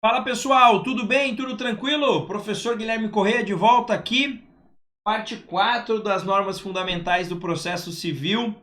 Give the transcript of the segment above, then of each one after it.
Fala pessoal, tudo bem? Tudo tranquilo? Professor Guilherme Corrêa de volta aqui, parte 4 das normas fundamentais do processo civil.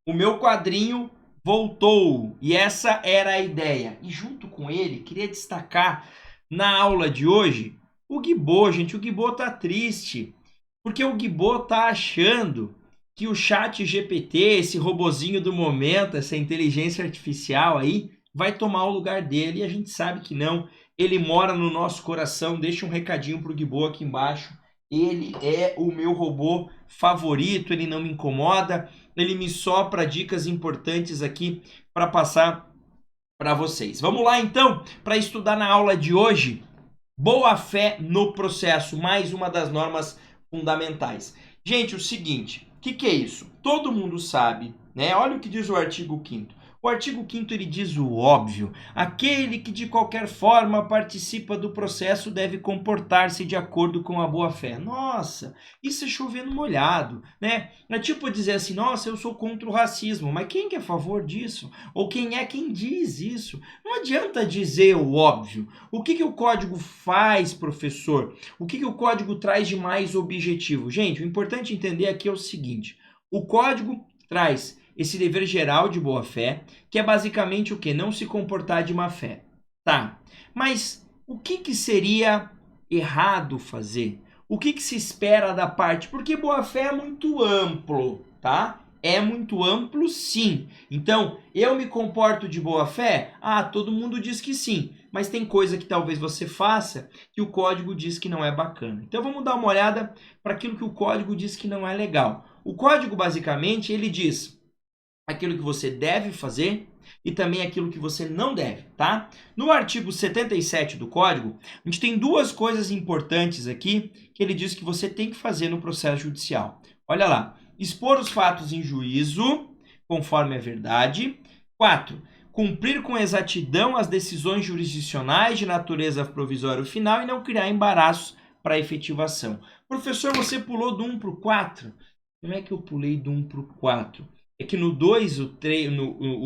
O meu quadrinho voltou e essa era a ideia. E junto com ele, queria destacar na aula de hoje o Guibô, gente. O Guibô tá triste, porque o Guibô tá achando que o chat GPT, esse robozinho do momento, essa inteligência artificial aí, vai tomar o lugar dele e a gente sabe que não. Ele mora no nosso coração. Deixa um recadinho pro Guibô aqui embaixo. Ele é o meu robô favorito, ele não me incomoda, ele me sopra dicas importantes aqui para passar para vocês. Vamos lá então para estudar na aula de hoje. Boa-fé no processo, mais uma das normas fundamentais. Gente, o seguinte, o que é isso? Todo mundo sabe, né? Olha o que diz o artigo 5º. O artigo 5º ele diz o óbvio. Aquele que de qualquer forma participa do processo deve comportar-se de acordo com a boa-fé. Nossa, isso é chovendo molhado, né? É tipo dizer assim, nossa, eu sou contra o racismo, mas quem que é a favor disso? Ou quem é quem diz isso? Não adianta dizer o óbvio. O que o código faz, professor? O que o código traz de mais objetivo? Gente, o importante entender aqui é o seguinte. O código traz esse dever geral de boa-fé, que é basicamente o quê? Não se comportar de má-fé. Tá, mas o que seria errado fazer? O que se espera da parte? Porque boa-fé é muito amplo, tá? É muito amplo, sim. Então, eu me comporto de boa fé? Ah, todo mundo diz que sim. Mas tem coisa que talvez você faça que o código diz que não é bacana. Então, vamos dar uma olhada para aquilo que o código diz que não é legal. O código, basicamente, ele diz aquilo que você deve fazer e também aquilo que você não deve, tá? No artigo 77 do código, a gente tem duas coisas importantes aqui que ele diz que você tem que fazer no processo judicial. Olha lá. Expor os fatos em juízo, conforme a verdade. 4. Cumprir com exatidão as decisões jurisdicionais de natureza provisória ou final e não criar embaraços para a efetivação. Professor, você pulou do 1 para o 4? Como é que eu pulei do 1 para o 4? É que no 2, o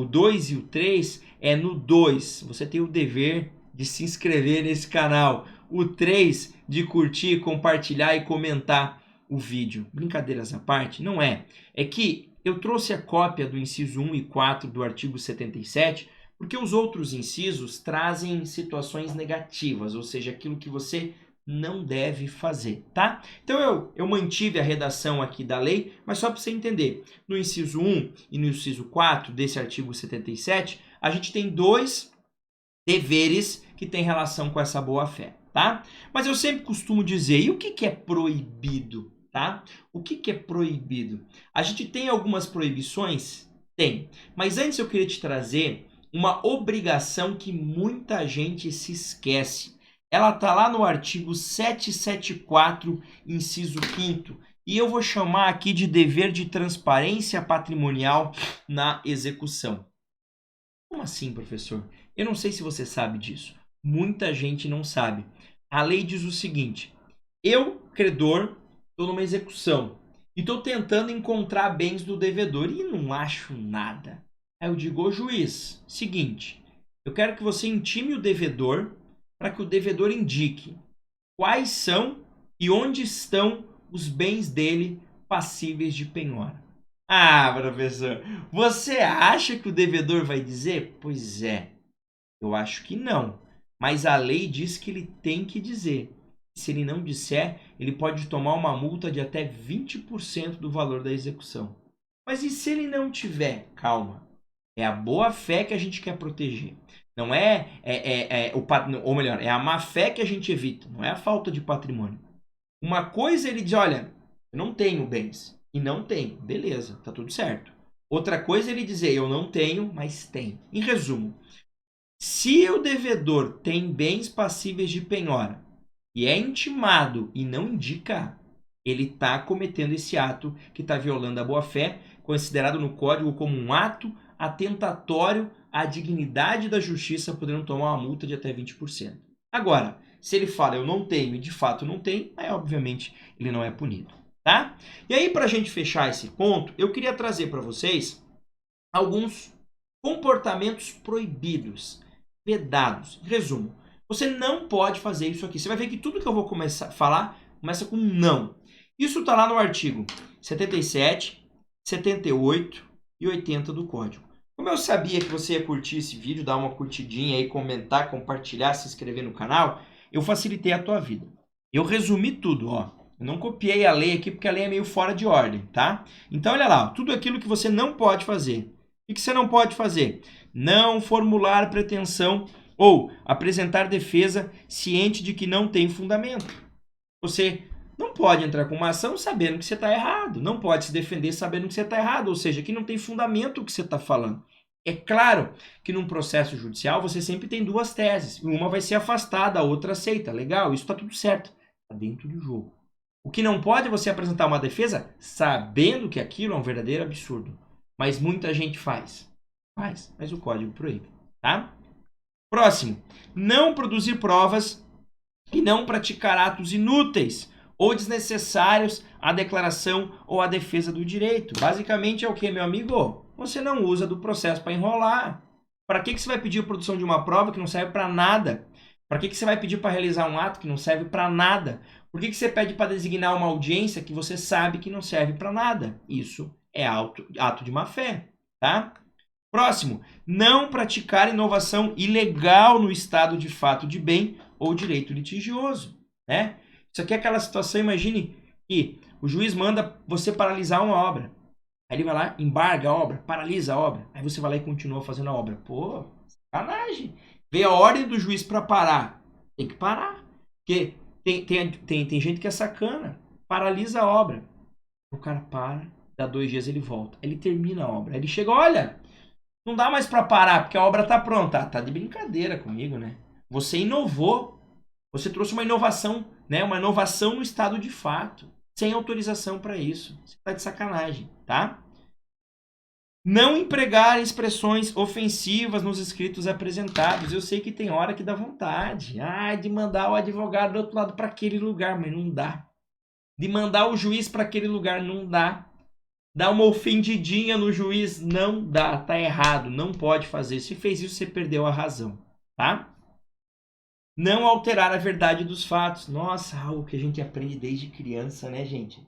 2 e o 3 é no 2. Você tem o dever de se inscrever nesse canal. O 3 de curtir, compartilhar e comentar o vídeo. Brincadeiras à parte, não é. É que eu trouxe a cópia do inciso 1 e 4 do artigo 77, porque os outros incisos trazem situações negativas, ou seja, aquilo que você não deve fazer, tá? Então eu mantive a redação aqui da lei, mas só para você entender, no inciso 1 e no inciso 4 desse artigo 77, a gente tem dois deveres que têm relação com essa boa-fé, tá? Mas eu sempre costumo dizer, e o que é proibido, tá? O que é proibido? A gente tem algumas proibições? Tem. Mas antes eu queria te trazer uma obrigação que muita gente se esquece. Ela tá lá no artigo 774, inciso 5º, e eu vou chamar aqui de dever de transparência patrimonial na execução. Como assim, professor? Eu não sei se você sabe disso. Muita gente não sabe. A lei diz o seguinte: eu, credor, estou numa execução e estou tentando encontrar bens do devedor e não acho nada. Aí eu digo, ô juiz, seguinte, eu quero que você intime o devedor para que o devedor indique quais são e onde estão os bens dele passíveis de penhora. Ah, professor, você acha que o devedor vai dizer? Pois é, eu acho que não. Mas a lei diz que ele tem que dizer. Se ele não disser, ele pode tomar uma multa de até 20% do valor da execução. Mas e se ele não tiver? Calma. É a boa fé que a gente quer proteger. Não ou melhor, é a má fé que a gente evita, não é a falta de patrimônio. Uma coisa ele diz, olha, eu não tenho bens. E não tenho. Beleza, tá tudo certo. Outra coisa ele dizer, eu não tenho, mas tenho. Em resumo, se o devedor tem bens passíveis de penhora e é intimado e não indica, ele está cometendo esse ato que está violando a boa-fé, considerado no Código como um ato atentatório à dignidade da justiça, podendo tomar uma multa de até 20%. Agora, se ele fala eu não tenho e de fato não tem, aí obviamente ele não é punido, tá? E aí, para a gente fechar esse ponto, eu queria trazer para vocês alguns comportamentos proibidos, vedados. Resumo, Você não pode fazer isso aqui. Você vai ver que tudo que eu vou começar a falar começa com não. Isso está lá no artigo 77, 78 e 80 do Código. Como eu sabia que você ia curtir esse vídeo, dar uma curtidinha aí, comentar, compartilhar, se inscrever no canal, eu facilitei a tua vida. Eu resumi tudo, ó. Eu não copiei a lei aqui porque a lei é meio fora de ordem, tá? Então, olha lá, ó, tudo aquilo que você não pode fazer. O que você não pode fazer? Não formular pretensão ou apresentar defesa ciente de que não tem fundamento. Você não pode entrar com uma ação sabendo que você está errado. Não pode se defender sabendo que você está errado. Ou seja, que não tem fundamento o que você está falando. É claro que num processo judicial você sempre tem duas teses. Uma vai ser afastada, a outra aceita. Legal, isso está tudo certo. Está dentro do jogo. O que não pode é você apresentar uma defesa sabendo que aquilo é um verdadeiro absurdo. Mas muita gente faz. Faz, mas o código proíbe. Tá? Próximo. Não produzir provas e não praticar atos inúteis ou desnecessários à declaração ou à defesa do direito. Basicamente é o que, meu amigo? Você não usa do processo para enrolar. Para que você vai pedir a produção de uma prova que não serve para nada? Para que você vai pedir para realizar um ato que não serve para nada? Por que você pede para designar uma audiência que você sabe que não serve para nada? Isso é ato de má fé, tá? Próximo, não praticar inovação ilegal no estado de fato de bem ou direito litigioso, né? Isso aqui é aquela situação, imagine que o juiz manda você paralisar uma obra. Aí ele vai lá, embarga a obra, paralisa a obra. Aí você vai lá e continua fazendo a obra. Pô, sacanagem. Vê a ordem do juiz para parar. Tem que parar. Porque tem gente que é sacana. Paralisa a obra. O cara para, dá 2 dias ele volta. Ele termina a obra. Aí ele chega, olha, não dá mais para parar porque a obra tá pronta. Tá de brincadeira comigo, né? Você inovou. Você trouxe uma inovação, né? Uma inovação no estado de fato, sem autorização para isso. Você está de sacanagem, tá? Não empregar expressões ofensivas nos escritos apresentados. Eu sei que tem hora que dá vontade. De mandar o advogado do outro lado para aquele lugar, mas não dá. De mandar o juiz para aquele lugar, não dá. Dar uma ofendidinha no juiz, não dá. Tá errado, não pode fazer. Se fez isso, você perdeu a razão, tá? Não alterar a verdade dos fatos. Nossa, algo que a gente aprende desde criança, né, gente?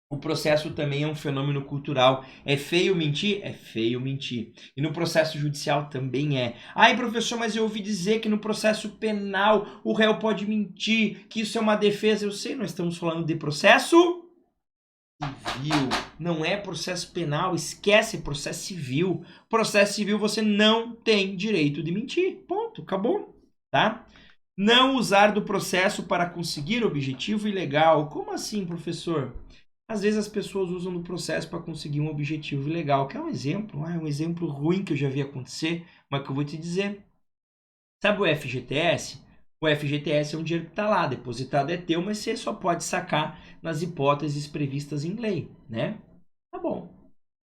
O processo também é um fenômeno cultural. É feio mentir? É feio mentir. E no processo judicial também é. Ai, professor, mas eu ouvi dizer que no processo penal o réu pode mentir, que isso é uma defesa. Eu sei, nós estamos falando de processo civil. Não é processo penal. Esquece processo civil. Processo civil você não tem direito de mentir. Ponto. Acabou. Tá? Não usar do processo para conseguir objetivo ilegal. Como assim, professor? Às vezes as pessoas usam do processo para conseguir um objetivo ilegal. Quer um exemplo? Um exemplo ruim que eu já vi acontecer, mas que eu vou te dizer. Sabe o FGTS? O FGTS é um dinheiro que está lá, depositado é teu, mas você só pode sacar nas hipóteses previstas em lei, né? Tá bom.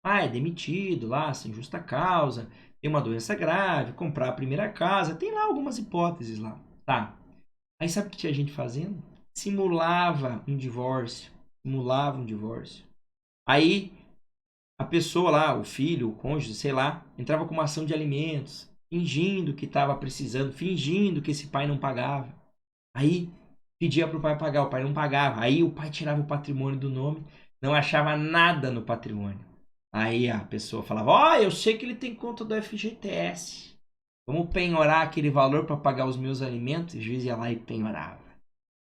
É demitido lá, sem justa causa, tem uma doença grave, comprar a primeira casa, tem lá algumas hipóteses lá. Tá. Aí sabe o que tinha gente fazendo? Simulava um divórcio. Aí a pessoa lá, o filho, o cônjuge, sei lá, entrava com uma ação de alimentos, fingindo que estava precisando, fingindo que esse pai não pagava. Aí pedia para o pai pagar, o pai não pagava. Aí o pai tirava o patrimônio do nome, não achava nada no patrimônio. Aí a pessoa falava, eu sei que ele tem conta do FGTS. Vamos penhorar aquele valor para pagar os meus alimentos? O juiz ia lá e penhorava.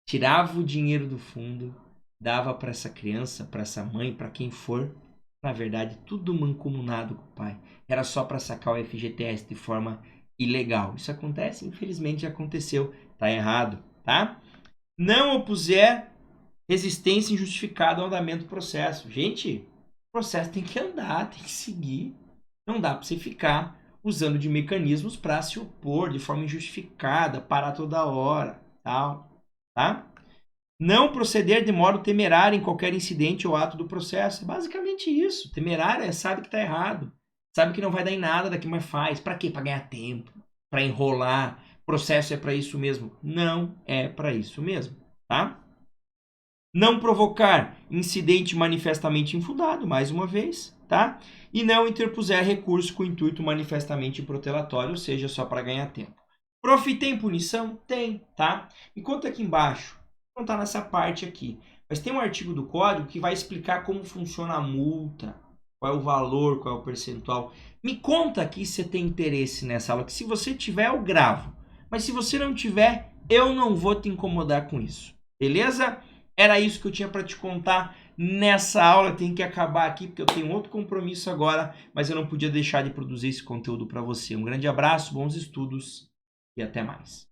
Tirava o dinheiro do fundo, dava para essa criança, para essa mãe, para quem for. Na verdade, tudo mancomunado com o pai. Era só para sacar o FGTS de forma ilegal. Isso acontece? Infelizmente já aconteceu. Tá errado, tá? Não opuser resistência injustificada ao andamento do processo. Gente, o processo tem que andar, tem que seguir. Não dá para você ficar usando de mecanismos para se opor de forma injustificada, parar toda hora, tal, tá? Não proceder de modo temerário em qualquer incidente ou ato do processo. É basicamente isso. Temerário sabe que está errado. Sabe que não vai dar em nada daqui, mas faz. Para quê? Para ganhar tempo. Para enrolar. Processo é para isso mesmo. Não é para isso mesmo, tá? Não provocar incidente manifestamente infundado, mais uma vez, tá? E não interpuser recurso com intuito manifestamente protelatório, ou seja, só para ganhar tempo. Prof, tem punição? Tem, tá? Me conta aqui embaixo. Não tá nessa parte aqui. Mas tem um artigo do código que vai explicar como funciona a multa, qual é o valor, qual é o percentual. Me conta aqui se você tem interesse nessa aula, que se você tiver, eu gravo. Mas se você não tiver, eu não vou te incomodar com isso. Beleza? Era isso que eu tinha para te contar nessa aula. Tem que acabar aqui porque eu tenho outro compromisso agora, mas eu não podia deixar de produzir esse conteúdo para você. Um grande abraço, bons estudos e até mais.